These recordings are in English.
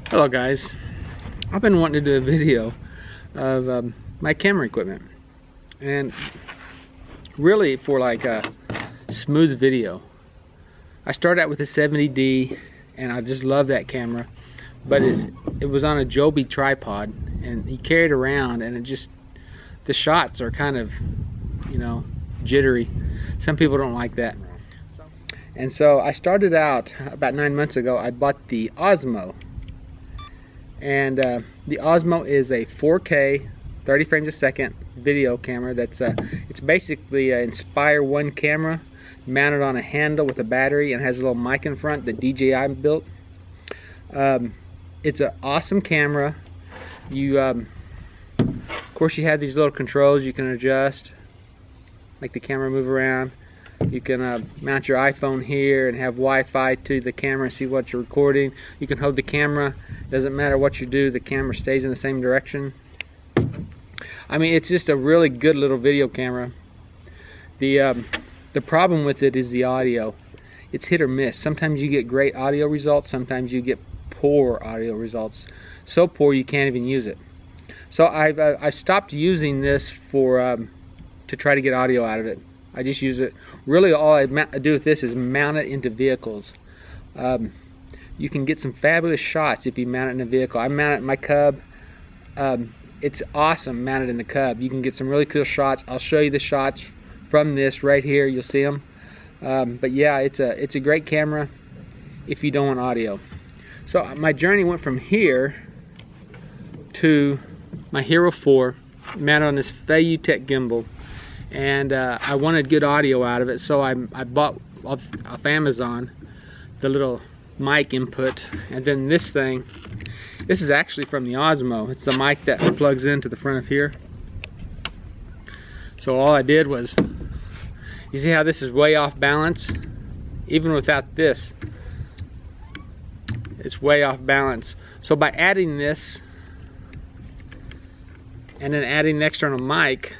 Hello guys, I've been wanting to do a video of my camera equipment, and really for like a smooth video. I started out with a 70D and I just love that camera, but it was on a Joby tripod and you carry it around and it just, the shots are kind of, you know, jittery. Some people don't like that. And so I started out about 9 months ago. I bought the OSMO. And the OSMO is a 4K 30 frames a second video camera. That's it's basically an Inspire 1 camera mounted on a handle with a battery and has a little mic in front that DJI built. It's an awesome camera. You of course you have these little controls you can adjust, make the camera move around. You can mount your iPhone here and have Wi-Fi to the camera and see what you're recording. You can hold the camera. Doesn't matter what you do, the camera stays in the same direction. I mean, it's just a really good little video camera. The problem with it is the audio. It's hit or miss. Sometimes you get great audio results. Sometimes you get poor audio results. So poor you can't even use it. So I've stopped using this for to try to get audio out of it. I just use it. Really, all I do with this is mount it into vehicles. You can get some fabulous shots if you mount it in a vehicle. I mount it in my Cub. It's awesome mounted in the Cub. You can get some really cool shots. I'll show you the shots from this right here. You'll see them. But yeah, it's a great camera if you don't want audio. So my journey went from here to my Hero 4, mounted on this Feiyu gimbal. And I wanted good audio out of it, so I bought off Amazon the little mic input, and then this thing. This is actually from the OSMO. It's the mic that plugs into the front of here. So all I did was, you see how this is way off balance? Even without this, it's way off balance. So by adding this, and then adding an external mic,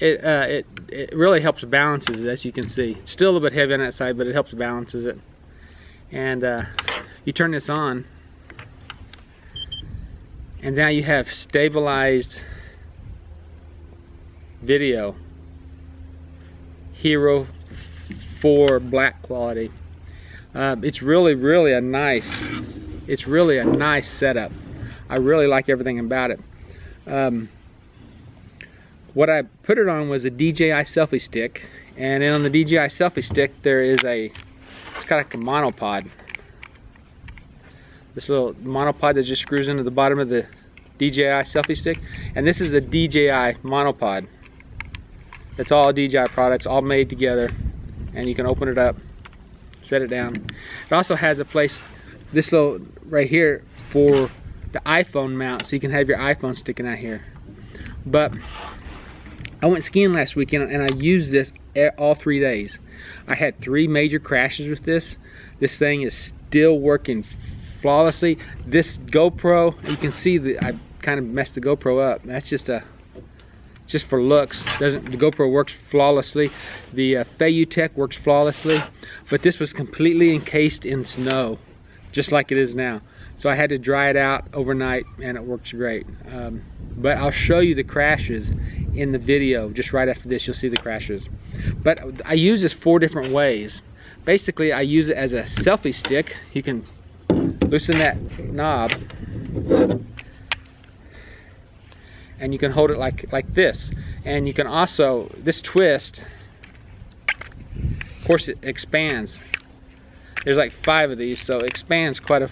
it really helps balances it, as you can see. It's still a little bit heavy on that side, but it helps balances it. And you turn this on, and now you have stabilized video. Hero 4 black quality. It's really a nice. It's really a nice setup. I really like everything about it. What I put it on was a DJI selfie stick, and then on the DJI selfie stick there is it's got like a monopod. This little monopod that just screws into the bottom of the DJI selfie stick, and this is a DJI monopod. It's all DJI products, all made together, and you can open it up, set it down. It also has a place, this little right here, for the iPhone mount, so you can have your iPhone sticking out here. But I went skiing last weekend and I used this all 3 days. I had 3 major crashes with this. This thing is still working flawlessly. This GoPro, you can see that I kind of messed the GoPro up. That's just for looks. The GoPro works flawlessly. The Feiyu works flawlessly. But this was completely encased in snow, just like it is now. So I had to dry it out overnight and it works great. But I'll show you the crashes in the video. Just right after this you'll see the crashes. But I use this 4 different ways. Basically I use it as a selfie stick. You can loosen that knob and you can hold it like this. And you can also, this twist, of course it expands. There's like 5 of these, so it expands quite a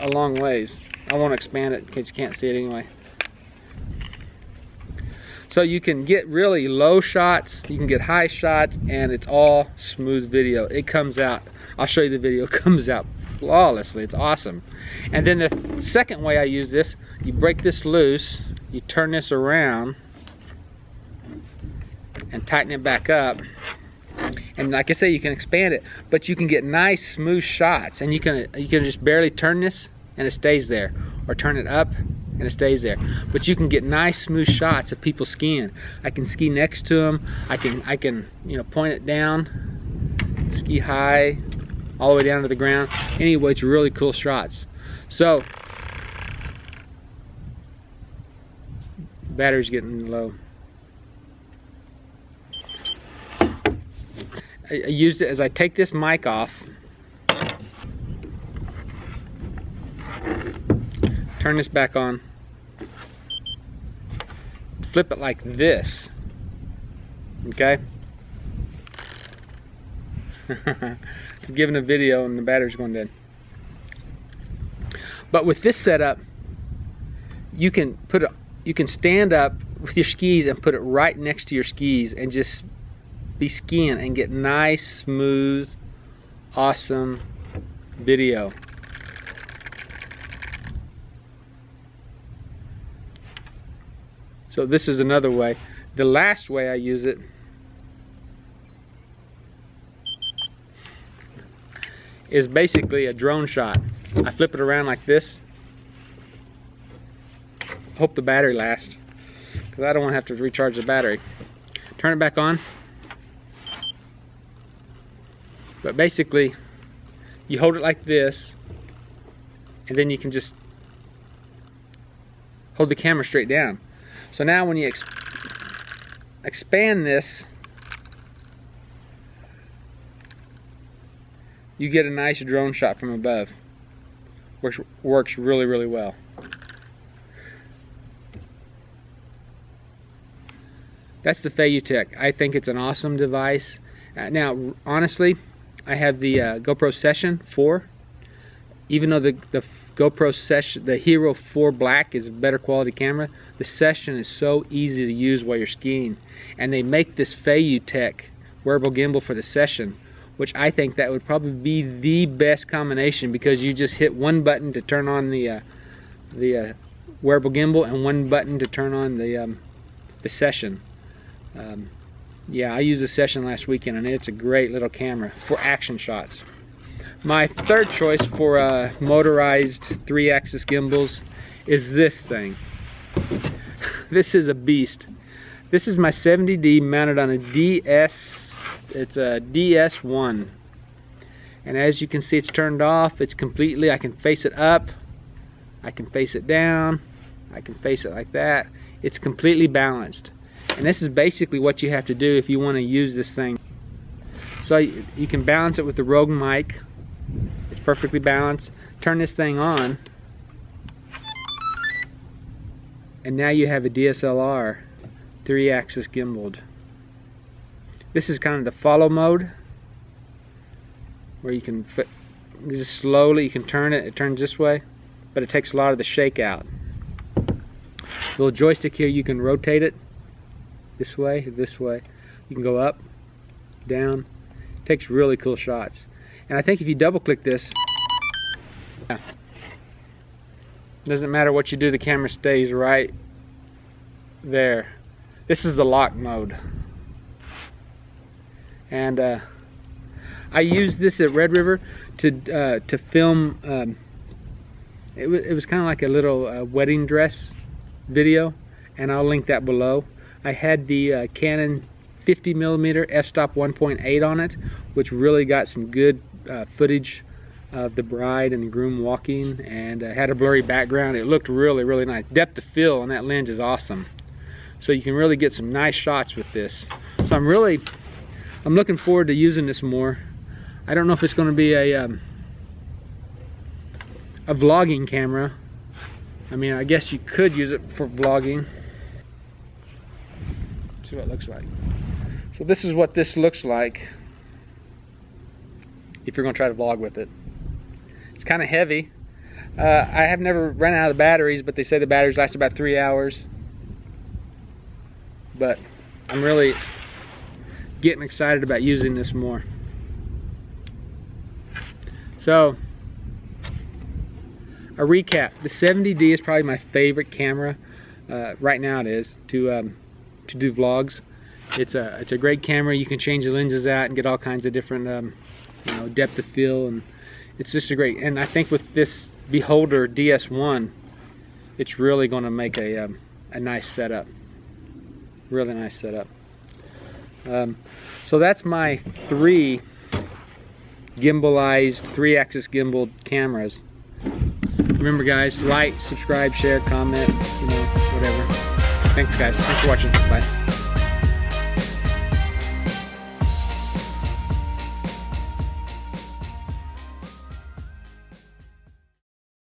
long ways. I won't expand it in case you can't see it anyway. So you can get really low shots, you can get high shots, and it's all smooth video. It comes out, I'll show you the video, it comes out flawlessly. It's awesome. And then the second way I use this, you break this loose, you turn this around and tighten it back up. And like I say, you can expand it, but you can get nice smooth shots, and you can just barely turn this and it stays there, or turn it up and it stays there. But you can get nice smooth shots of people skiing. I can ski next to them. I can you know, point it down, ski high, all the way down to the ground. Anyway, it's really cool shots. So, battery's getting low. I used it as I take this mic off, turn this back on, flip it like this, okay? I'm giving a video and the battery's going dead. But with this setup, you can stand up with your skis and put it right next to your skis and just be skiing and get nice, smooth, awesome video. So this is another way. The last way I use it is basically a drone shot. I flip it around like this. Hope the battery lasts, because I don't want to have to recharge the battery. Turn it back on. But basically, you hold it like this, and then you can just hold the camera straight down. So now when you expand this, you get a nice drone shot from above. Works really, really well. That's the Feiyu. I think it's an awesome device. Now, honestly, I have the GoPro Session 4. Even though the GoPro Session, the Hero 4 Black is a better quality camera, the Session is so easy to use while you're skiing. And they make this Feiyu wearable gimbal for the Session, which I think that would probably be the best combination, because you just hit one button to turn on the wearable gimbal and one button to turn on the Session. Yeah, I used the Session last weekend and it's a great little camera for action shots. My third choice for motorized 3-axis gimbals is this thing. This is a beast. This is my 70D mounted on a DS. It's a DS1. And as you can see, it's turned off. It's completely, I can face it up, I can face it down, I can face it like that. It's completely balanced. And this is basically what you have to do if you want to use this thing. So you can balance it with the Rogue mic. It's perfectly balanced. Turn this thing on, and now you have a DSLR 3-axis gimbaled. This is kind of the follow mode, where you can just slowly, you can turn it. It turns this way, but it takes a lot of the shake out. The little joystick here, you can rotate it this way, this way. You can go up, down. It takes really cool shots. And I think if you double click this, doesn't matter what you do, the camera stays right there. This is the lock mode. And I used this at Red River to film. It was kind of like a little wedding dress video, and I'll link that below. I had the Canon 50mm f-stop 1.8 on it, which really got some good footage of the bride and the groom walking, and had a blurry background. It looked really, really nice. Depth of field on that lens is awesome. So you can really get some nice shots with this. So I'm looking forward to using this more. I don't know if it's going to be a vlogging camera. I mean, I guess you could use it for vlogging. See what it looks like. So this is what this looks like if you're going to try to vlog with it. It's kind of heavy. I have never run out of batteries, but they say the batteries last about 3 hours. But I'm really getting excited about using this more. So, a recap. The 70D is probably my favorite camera. Right now it is to do vlogs. It's a great camera. You can change the lenses out and get all kinds of different depth of field, and it's just a great. And I think with this Beholder DS1, it's really going to make a nice setup. Really nice setup. So that's my 3 gimbalized 3-axis gimbal cameras. Remember guys, like, subscribe, share, comment, you know, whatever. Thanks guys. Thanks for watching. Bye.